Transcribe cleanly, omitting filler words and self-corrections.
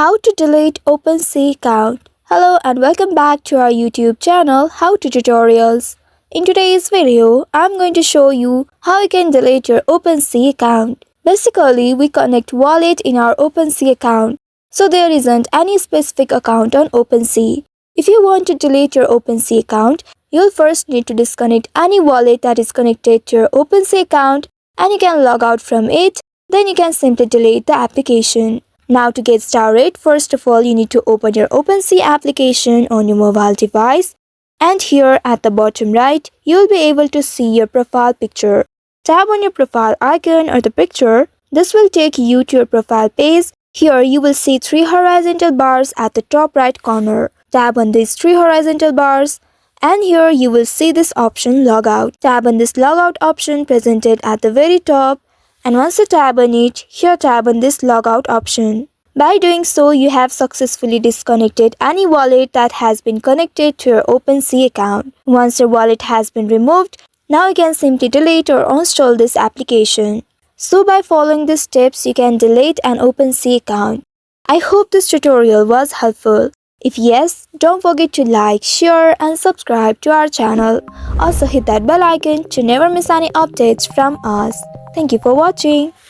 How to delete OpenSea account. Hello and welcome back to our YouTube channel How to Tutorials. In today's video, I'm going to show you how you can delete your OpenSea account. Basically, we connect wallet in our OpenSea account, so there isn't any specific account on OpenSea. If you want to delete your OpenSea account, you'll first need to disconnect any wallet that is connected to your OpenSea account and you can log out from it. Then you can simply delete the application. Now to get started, first of all you need to open your OpenSea application on your mobile device, and here at the bottom right you'll be able to see your profile picture. Tap on your profile icon or the picture. This will take you to your profile page. Here you will see 3 horizontal bars at the top right corner. Tap on these 3 horizontal bars and here you will see this option logout. Tap on this logout option presented at the very top. And once you tap on it, here tap on this logout option. By doing so, you have successfully disconnected any wallet that has been connected to your OpenSea account. Once your wallet has been removed, now you can simply delete or uninstall this application. So by following these steps, you can delete an OpenSea account. I hope this tutorial was helpful. If yes, don't forget to like, share and subscribe to our channel. Also hit that bell icon to never miss any updates from us. Thank you for watching.